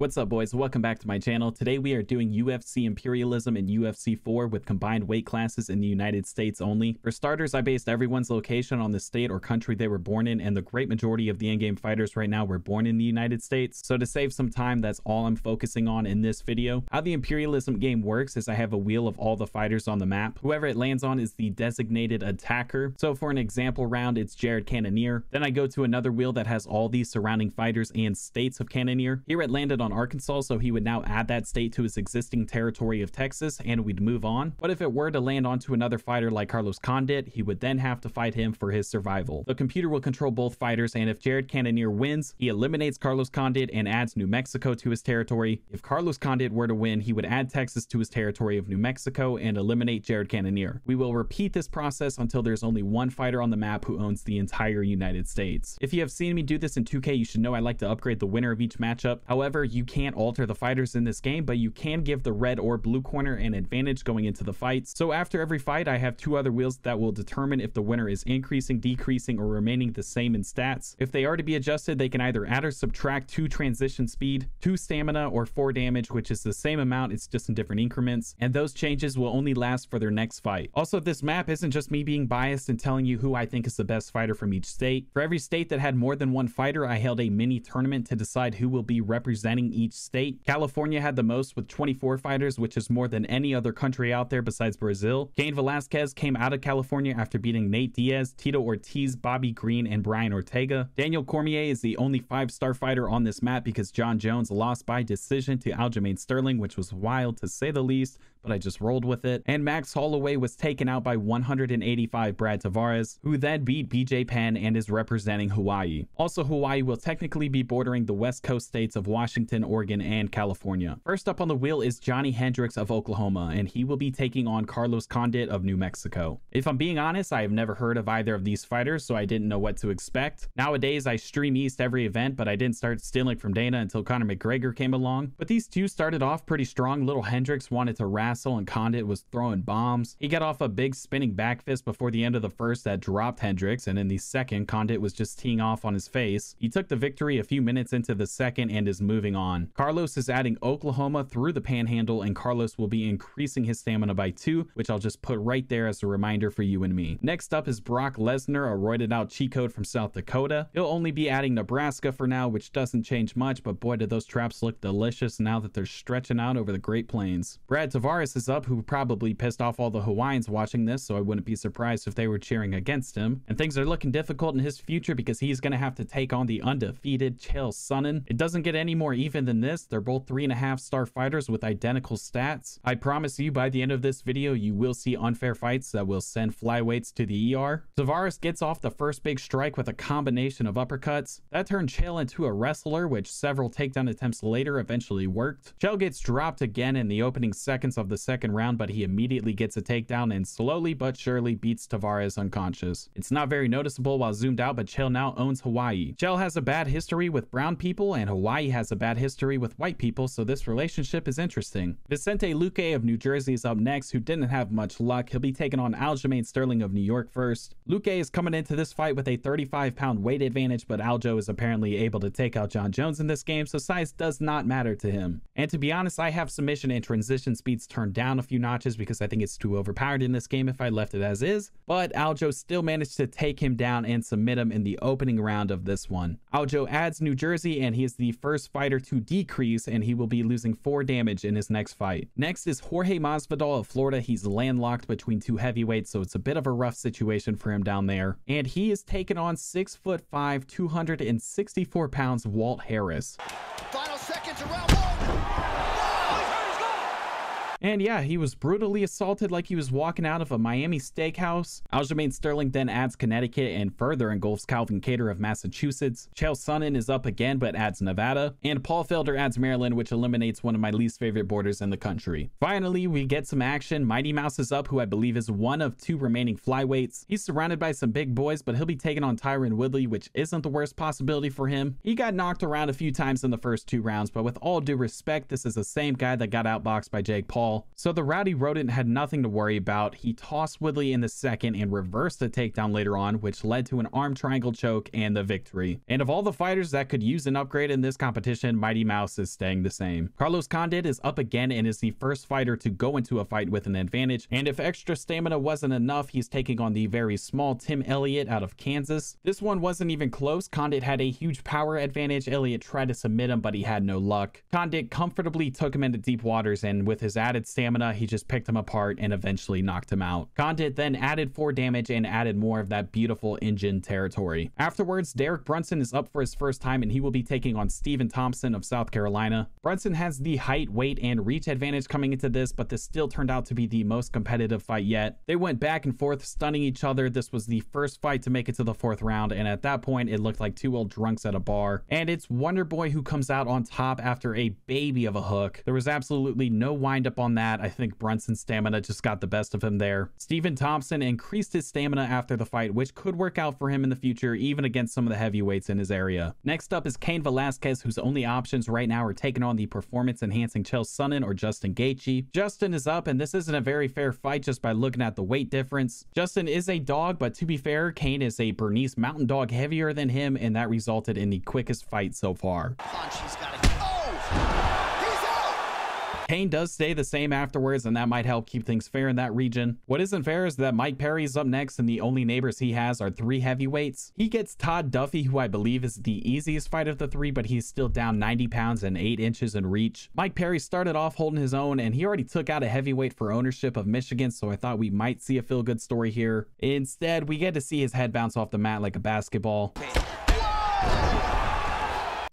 What's up, boys? Welcome back to my channel. Today we are doing UFC Imperialism and UFC 4 with combined weight classes in the United States only. For starters, I based everyone's location on the state or country they were born in, and the great majority of the in-game fighters right now were born in the United States. So to save some time, that's all I'm focusing on in this video. How the Imperialism game works is I have a wheel of all the fighters on the map. Whoever it lands on is the designated attacker. So for an example round, it's Cannonier. Then I go to another wheel that has all these surrounding fighters and states of Cannonier. Here it landed on Arkansas, so he would now add that state to his existing territory of Texas and we'd move on. But if it were to land onto another fighter like Carlos Condit, he would then have to fight him for his survival. The computer will control both fighters, and if Cannonier wins, he eliminates Carlos Condit and adds New Mexico to his territory. If Carlos Condit were to win, he would add Texas to his territory of New Mexico and eliminate Cannonier. We will repeat this process until there's only one fighter on the map who owns the entire United States. If you have seen me do this in 2K, you should know I like to upgrade the winner of each matchup. However, you can't alter the fighters in this game, but you can give the red or blue corner an advantage going into the fights. So after every fight, I have two other wheels that will determine if the winner is increasing, decreasing, or remaining the same in stats. If they are to be adjusted, they can either add or subtract 2 transition speed, 2 stamina, or 4 damage, which is the same amount, it's just in different increments, and those changes will only last for their next fight. Also, this map isn't just me being biased and telling you who I think is the best fighter from each state. For every state that had more than one fighter, I held a mini tournament to decide who will be representing each state. California had the most with 24 fighters, which is more than any other country out there besides Brazil. Cain Velazquez came out of California after beating Nate Diaz, Tito Ortiz, Bobby Green, and Brian Ortega. Daniel Cormier is the only 5-star fighter on this map because John Jones lost by decision to Aljamain Sterling, which was wild to say the least, but I just rolled with it. And Max Holloway was taken out by 185 Brad Tavares, who then beat BJ Penn and is representing Hawaii. Also, Hawaii will technically be bordering the West Coast states of Washington, Oregon, and California. First up on the wheel is Johnny Hendricks of Oklahoma, and he will be taking on Carlos Condit of New Mexico. If I'm being honest, I have never heard of either of these fighters, so I didn't know what to expect. Nowadays, I stream East every event, but I didn't start stealing from Dana until Conor McGregor came along. But these two started off pretty strong. Little Hendricks wanted to wrestle, and Condit was throwing bombs. He got off a big spinning back fist before the end of the first that dropped Hendricks, and in the second, Condit was just teeing off on his face. He took the victory a few minutes into the second and is moving on. Carlos is adding Oklahoma through the panhandle, and Carlos will be increasing his stamina by 2, which I'll just put right there as a reminder for you and me. Next up is Brock Lesnar, a roided out cheat code from South Dakota. He'll only be adding Nebraska for now, which doesn't change much, but boy, do those traps look delicious now that they're stretching out over the Great Plains. Brad Tavares is up, who probably pissed off all the Hawaiians watching this, so I wouldn't be surprised if they were cheering against him. And things are looking difficult in his future because he's going to have to take on the undefeated Chael Sonnen. It doesn't get any more even than this. They're both 3.5-star fighters with identical stats. I promise you, by the end of this video, you will see unfair fights that will send flyweights to the ER. Tavares gets off the first big strike with a combination of uppercuts. That turned Chael into a wrestler, which several takedown attempts later eventually worked. Chael gets dropped again in the opening seconds of the second round, but he immediately gets a takedown and slowly but surely beats Tavares unconscious. It's not very noticeable while zoomed out, but Chael now owns Hawaii. Chael has a bad history with brown people, and Hawaii has a bad history with white people, so this relationship is interesting. Vicente Luque of New Jersey is up next, who didn't have much luck. He'll be taking on Aljamain Sterling of New York first. Luque is coming into this fight with a 35-pound weight advantage, but Aljo is apparently able to take out John Jones in this game, so size does not matter to him. And to be honest, I have submission and transition speeds turned down a few notches because I think it's too overpowered in this game if I left it as is, but Aljo still managed to take him down and submit him in the opening round of this one. Aljo adds New Jersey, and he is the first fighter to decrease, and he will be losing 4 damage in his next fight. Next is Jorge Masvidal of Florida. He's landlocked between 2 heavyweights, so it's a bit of a rough situation for him down there, and he is taking on 6'5", 264 pounds Walt Harris. Final seconds of round 1. And yeah, he was brutally assaulted like he was walking out of a Miami steakhouse. Aljamain Sterling then adds Connecticut and further engulfs Calvin Kattar of Massachusetts. Chael Sonnen is up again but adds Nevada. And Paul Felder adds Maryland, which eliminates one of my least favorite borders in the country. Finally, we get some action. Mighty Mouse is up, who I believe is one of 2 remaining flyweights. He's surrounded by some big boys, but he'll be taking on Tyron Woodley, which isn't the worst possibility for him. He got knocked around a few times in the first 2 rounds, but with all due respect, this is the same guy that got outboxed by Jake Paul all. So the Rowdy Rodent had nothing to worry about. He tossed Woodley in the second and reversed the takedown later on, which led to an arm triangle choke and the victory. And of all the fighters that could use an upgrade in this competition, Mighty Mouse is staying the same. Carlos Condit is up again and is the first fighter to go into a fight with an advantage, and if extra stamina wasn't enough, he's taking on the very small Tim Elliott out of Kansas. This one wasn't even close. Condit had a huge power advantage. Elliott tried to submit him, but he had no luck. Condit comfortably took him into deep waters, and with his added stamina, he just picked him apart and eventually knocked him out. Condit then added 4 damage and added more of that beautiful engine territory. Afterwards, Derek Brunson is up for his first time, and he will be taking on Stephen Thompson of South Carolina. Brunson has the height, weight, and reach advantage coming into this, but this still turned out to be the most competitive fight yet. They went back and forth, stunning each other. This was the first fight to make it to the 4th round, and at that point, it looked like 2 old drunks at a bar. And it's Wonder Boy who comes out on top after a baby of a hook. There was absolutely no wind up on that. I think Brunson's stamina just got the best of him there. Stephen Thompson increased his stamina after the fight, which could work out for him in the future, even against some of the heavyweights in his area. Next up is Cain Velazquez, whose only options right now are taking on the performance-enhancing Chael Sonnen or Justin Gaethje. Justin is up, and this isn't a very fair fight just by looking at the weight difference. Justin is a dog, but to be fair, Cain is a Bernese Mountain Dog heavier than him, and that resulted in the quickest fight so far. Cain does stay the same afterwards, and that might help keep things fair in that region. What isn't fair is that Mike Perry is up next, and the only neighbors he has are 3 heavyweights. He gets Todd Duffy, who I believe is the easiest fight of the 3, but he's still down 90 pounds and 8 inches in reach. Mike Perry started off holding his own, and he already took out a heavyweight for ownership of Michigan, so I thought we might see a feel-good story here. Instead, we get to see his head bounce off the mat like a basketball.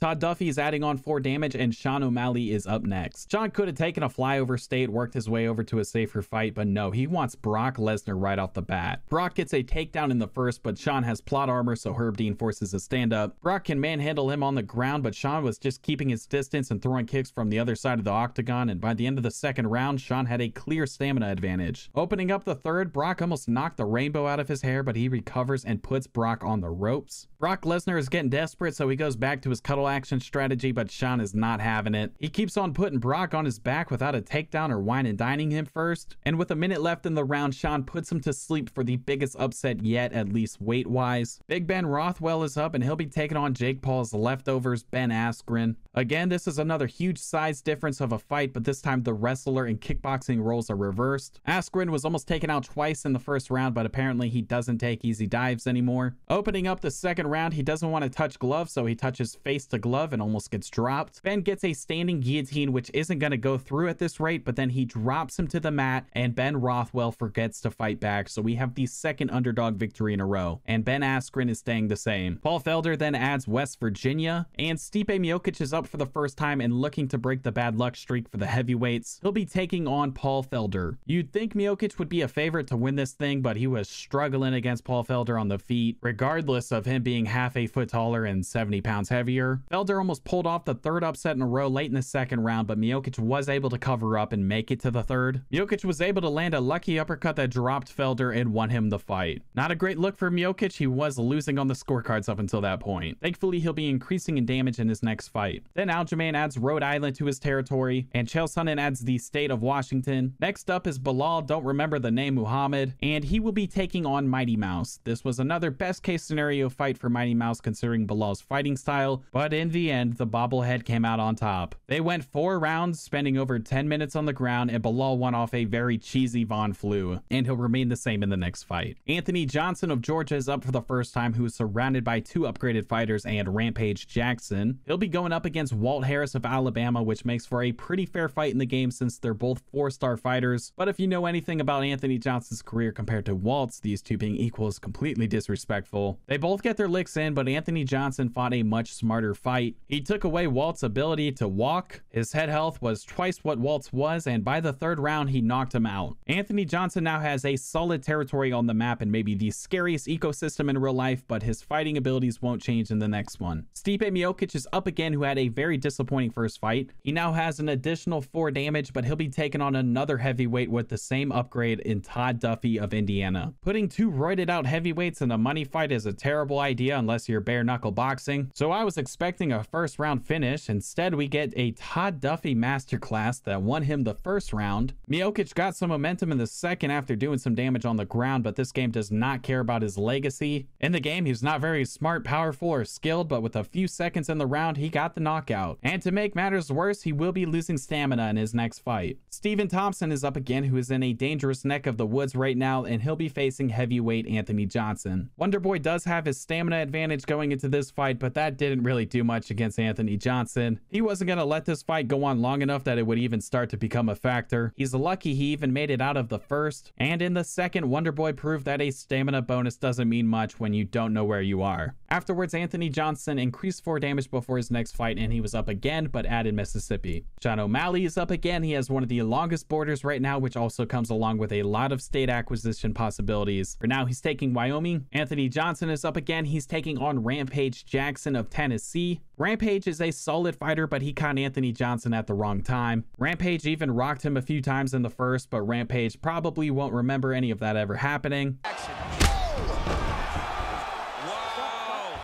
Todd Duffy is adding on 4 damage, and Sean O'Malley is up next. Sean could have taken a flyover state, worked his way over to a safer fight, but no, he wants Brock Lesnar right off the bat. Brock gets a takedown in the first, but Sean has plot armor, so Herb Dean forces a stand-up. Brock can manhandle him on the ground, but Sean was just keeping his distance and throwing kicks from the other side of the octagon, and by the end of the 2nd round, Sean had a clear stamina advantage. Opening up the 3rd, Brock almost knocked the rainbow out of his hair, but he recovers and puts Brock on the ropes. Brock Lesnar is getting desperate, so he goes back to his cuddle action strategy, but Sean is not having it. He keeps on putting Brock on his back without a takedown or wine and dining him first, and with a minute left in the round, Sean puts him to sleep for the biggest upset yet, at least weight-wise. Big Ben Rothwell is up, and he'll be taking on Jake Paul's leftovers, Ben Askren. Again, this is another huge size difference of a fight, but this time the wrestler and kickboxing roles are reversed. Askren was almost taken out twice in the 1st round, but apparently he doesn't take easy dives anymore. Opening up the 2nd round, he doesn't want to touch glove, so he touches face to glove and almost gets dropped. Ben gets a standing guillotine, which isn't going to go through at this rate, but then he drops him to the mat, and Ben Rothwell forgets to fight back, so we have the 2nd underdog victory in a row, and Ben Askren is staying the same. Paul Felder then adds West Virginia, and Stipe Miocic is up for the first time and looking to break the bad luck streak for the heavyweights. He'll be taking on Paul Felder. You'd think Miocic would be a favorite to win this thing, but he was struggling against Paul Felder on the feet, regardless of him being half a foot taller and 70 pounds heavier. Felder almost pulled off the 3rd upset in a row late in the 2nd round, but Miocic was able to cover up and make it to the 3rd. Miocic was able to land a lucky uppercut that dropped Felder and won him the fight. Not a great look for Miocic. He was losing on the scorecards up until that point. Thankfully, he'll be increasing in damage in his next fight. Then Aljamain adds Rhode Island to his territory, and Chael Sonnen adds the state of Washington. Next up is Bilal, don't remember the name, Muhammad, and he will be taking on Mighty Mouse. This was another best case scenario fight for Mighty Mouse considering Bilal's fighting style, but in the end, the bobblehead came out on top. They went 4 rounds, spending over 10 minutes on the ground, and Bilal won off a very cheesy Von Flue, and he'll remain the same in the next fight. Anthony Johnson of Georgia is up for the first time, who is surrounded by 2 upgraded fighters and Rampage Jackson. He'll be going up against Walt Harris of Alabama, which makes for a pretty fair fight in the game since they're both 4-star fighters, but if you know anything about Anthony Johnson's career compared to Walt's, these two being equal is completely disrespectful. They both get their licks in, but Anthony Johnson fought a much smarter fight. He took away Walt's ability to walk, his head health was twice what Walt's was, and by the 3rd round, he knocked him out. Anthony Johnson now has a solid territory on the map and maybe the scariest ecosystem in real life, but his fighting abilities won't change in the next one. Stipe Miocic is up again, who had a very disappointing first fight. He now has an additional 4 damage, but he'll be taking on another heavyweight with the same upgrade in Todd Duffy of Indiana. Putting 2 roided out heavyweights in a money fight is a terrible idea unless you're bare knuckle boxing, so I was expecting expecting a first round finish. Instead, we get a Todd Duffy masterclass that won him the first round. Miocic got some momentum in the second after doing some damage on the ground, but this game does not care about his legacy. In the game, he's not very smart, powerful, or skilled, but with a few seconds in the round, he got the knockout. And to make matters worse, he will be losing stamina in his next fight. Stephen Thompson is up again, who is in a dangerous neck of the woods right now, and he'll be facing heavyweight Anthony Johnson. Wonderboy does have his stamina advantage going into this fight, but that didn't really do much against Anthony Johnson. He wasn't going to let this fight go on long enough that it would even start to become a factor. He's lucky he even made it out of the first, and in the second, Wonderboy proved that a stamina bonus doesn't mean much when you don't know where you are. Afterwards, Anthony Johnson increased 4 damage before his next fight, and he was up again, but added Mississippi. Sean O'Malley is up again. He has one of the longest borders right now, which also comes along with a lot of state acquisition possibilities. For now, he's taking Wyoming. Anthony Johnson is up again. He's taking on Rampage Jackson of Tennessee. Rampage is a solid fighter, but he caught Anthony Johnson at the wrong time. Rampage even rocked him a few times in the first, but Rampage probably won't remember any of that ever happening.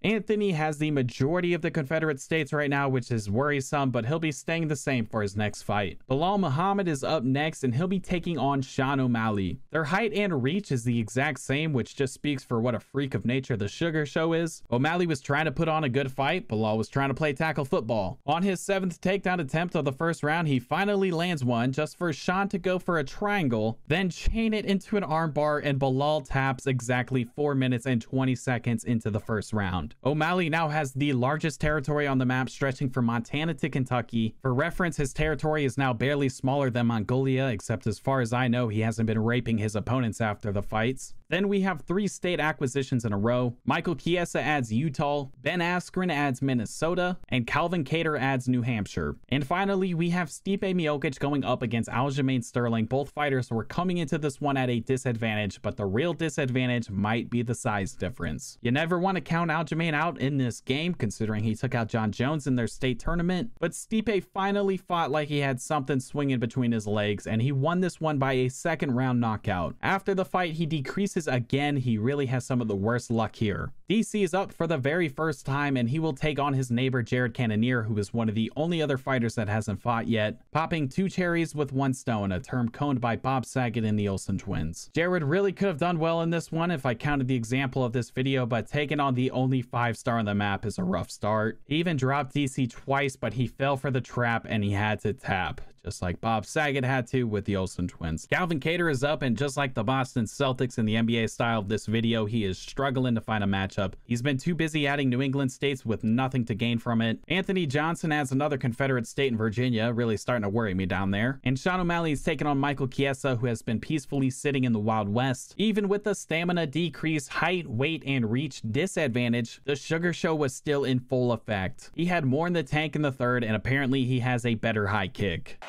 Anthony has the majority of the Confederate States right now, which is worrisome, but he'll be staying the same for his next fight. Bilal Muhammad is up next, and he'll be taking on Sean O'Malley. Their height and reach is the exact same, which just speaks for what a freak of nature the Sugar Show is. O'Malley was trying to put on a good fight. Bilal was trying to play tackle football. On his 7th takedown attempt of the first round, he finally lands one just for Sean to go for a triangle, then chain it into an armbar, and Bilal taps exactly 4 minutes and 20 seconds into the first round. O'Malley now has the largest territory on the map, stretching from Montana to Kentucky. For reference, his territory is now barely smaller than Mongolia, except as far as I know, he hasn't been raping his opponents after the fights. Then we have 3 state acquisitions in a row. Michael Chiesa adds Utah, Ben Askren adds Minnesota, and Calvin Kattar adds New Hampshire. And finally, we have Stipe Miocic going up against Aljamain Sterling. Both fighters were coming into this one at a disadvantage, but the real disadvantage might be the size difference. You never want to count Aljamain out in this game, considering he took out John Jones in their state tournament, but Stipe finally fought like he had something swinging between his legs, and he won this one by a 2nd round knockout. After the fight, he decreased again. He really has some of the worst luck here. DC is up for the very first time, and he will take on his neighbor Jared Cannonier, who is one of the only other fighters that hasn't fought yet, popping 2 cherries with 1 stone, a term coined by Bob Saget and the Olsen twins. Jared really could have done well in this one if I counted the example of this video, but taking on the only 5-star on the map is a rough start. He even dropped DC twice, but he fell for the trap and he had to tap, just like Bob Saget had to with the Olsen twins. Calvin Kattar is up, and just like the Boston Celtics in the NBA style of this video, he is struggling to find a matchup. He's been too busy adding New England states with nothing to gain from it. Anthony Johnson adds another Confederate state in Virginia, really starting to worry me down there. And Sean O'Malley is taking on Michael Chiesa, who has been peacefully sitting in the Wild West. Even with the stamina decrease, height, weight, and reach disadvantage, the Sugar Show was still in full effect. He had more in the tank in the third, and apparently he has a better high kick.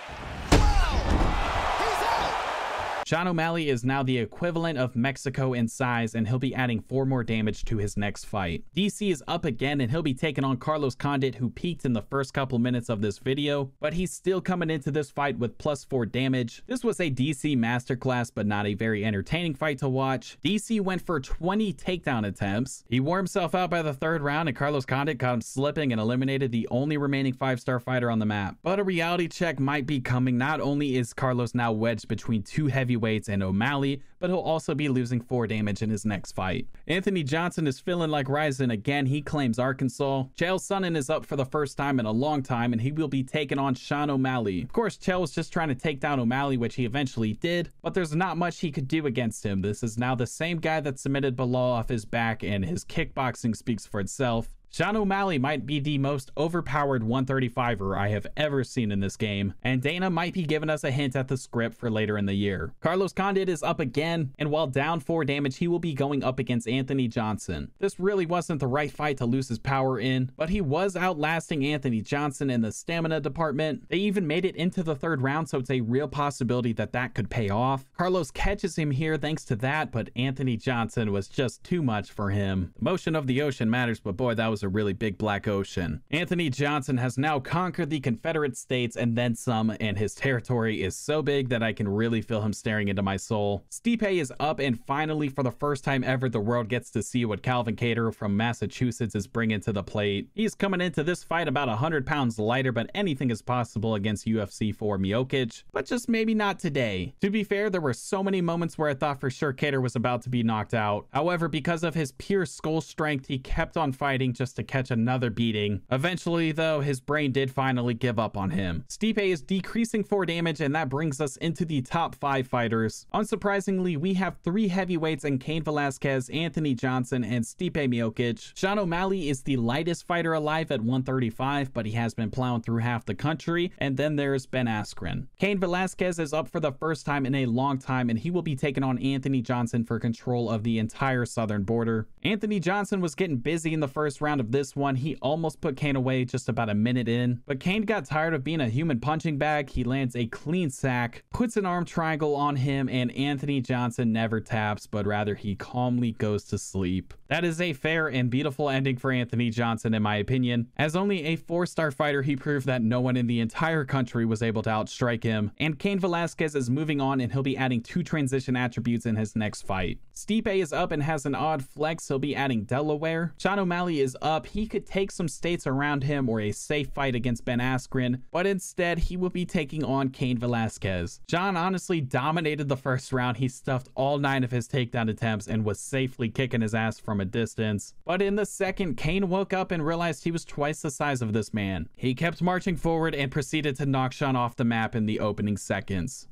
Sean O'Malley is now the equivalent of Mexico in size, and he'll be adding 4 more damage to his next fight. DC is up again, and he'll be taking on Carlos Condit, who peaked in the first couple minutes of this video, but he's still coming into this fight with +4 damage. This was a DC masterclass, but not a very entertaining fight to watch. DC went for 20 takedown attempts. He wore himself out by the 3rd round, and Carlos Condit caught him slipping and eliminated the only remaining 5-star fighter on the map. But a reality check might be coming. Not only is Carlos now wedged between 2 heavyweights and O'Malley, but he'll also be losing 4 damage in his next fight. Anthony Johnson is feeling like rising again. He claims Arkansas. Chael Sonnen is up for the first time in a long time, and he will be taking on Sean O'Malley. Of course, Chael was just trying to take down O'Malley, which he eventually did, but there's not much he could do against him. This is now the same guy that submitted Bilal off his back, and his kickboxing speaks for itself. Sean O'Malley might be the most overpowered 135er I have ever seen in this game, and Dana might be giving us a hint at the script for later in the year. Carlos Condit is up again, and while down 4 damage, he will be going up against Anthony Johnson. This really wasn't the right fight to lose his power in, but he was outlasting Anthony Johnson in the stamina department. They even made it into the 3rd round, so it's a real possibility that that could pay off. Carlos catches him here thanks to that, but Anthony Johnson was just too much for him. The motion of the ocean matters, but boy, that was is a really big black ocean. Anthony Johnson has now conquered the Confederate States and then some, and his territory is so big that I can really feel him staring into my soul. Stipe is up, and finally, for the first time ever, the world gets to see what Calvin Kattar from Massachusetts is bringing to the plate. He's coming into this fight about 100 pounds lighter, but anything is possible against UFC 4 Miocic, but just maybe not today. To be fair, there were so many moments where I thought for sure Kattar was about to be knocked out. However, because of his pure skull strength, he kept on fighting just to catch another beating. Eventually, though, his brain did finally give up on him. Stipe is decreasing 4 damage, and that brings us into the top 5 fighters. Unsurprisingly, we have 3 heavyweights in Cain Velazquez, Anthony Johnson, and Stipe Miocic. Sean O'Malley is the lightest fighter alive at 135, but he has been plowing through half the country. And then there's Ben Askren. Cain Velazquez is up for the first time in a long time, and he will be taking on Anthony Johnson for control of the entire southern border. Anthony Johnson was getting busy in the first round of this one. He almost put Cain away just about a minute in, but Cain got tired of being a human punching bag. He lands a clean sack, puts an arm triangle on him, and Anthony Johnson never taps, but rather he calmly goes to sleep. That is a fair and beautiful ending for Anthony Johnson, in my opinion. As only a 4-star fighter, he proved that no one in the entire country was able to outstrike him, and Cain Velazquez is moving on, and he'll be adding 2 transition attributes in his next fight. Stipe is up and has an odd flex. He'll be adding Delaware. Sean O'Malley is up. He could take some states around him or a safe fight against Ben Askren, but instead he will be taking on Cain Velazquez. John honestly dominated the first round. He stuffed all 9 of his takedown attempts and was safely kicking his ass from a distance. But in the second, Cain woke up and realized he was twice the size of this man. He kept marching forward and proceeded to knock Sean off the map in the opening seconds.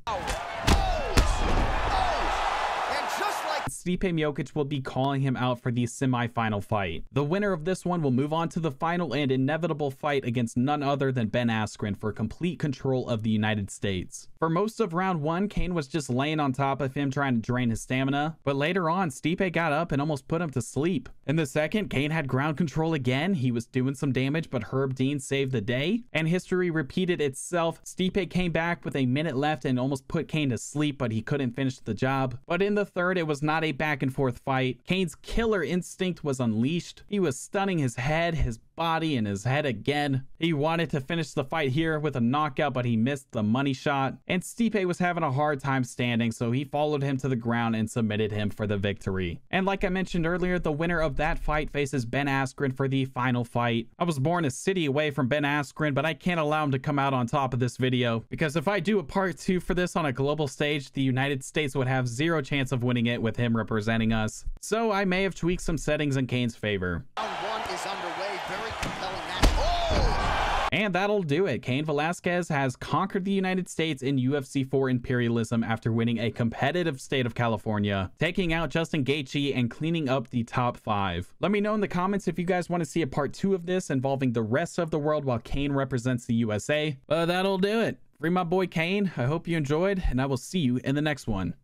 Stipe Miocic will be calling him out for the semi-final fight. The winner of this one will move on to the final and inevitable fight against none other than Ben Askren for complete control of the United States. For most of round 1, Cain was just laying on top of him trying to drain his stamina, but later on, Stipe got up and almost put him to sleep. In the second, Cain had ground control again. He was doing some damage, but Herb Dean saved the day, and history repeated itself. Stipe came back with a minute left and almost put Cain to sleep, but he couldn't finish the job. But in the third, it was not a back and forth fight. Cain's killer instinct was unleashed. He was stunning his head, his body, and his head again. He wanted to finish the fight here with a knockout, but he missed the money shot, and Stipe was having a hard time standing, so he followed him to the ground and submitted him for the victory. And like I mentioned earlier, the winner of that fight faces Ben Askren for the final fight. I was born a city away from Ben Askren, but I can't allow him to come out on top of this video, because if I do a part 2 for this on a global stage, the United States would have 0 chance of winning it with him representing us. So I may have tweaked some settings in Cain's favor. Round 1 is underway. Very compelling match. Oh! And that'll do it. Cain Velazquez has conquered the United States in UFC 4 Imperialism after winning a competitive state of California, taking out Justin Gaethje and cleaning up the top 5. Let me know in the comments if you guys want to see a part 2 of this involving the rest of the world while Cain represents the USA. That'll do it. Free my boy Cain. I hope you enjoyed, and I will see you in the next one.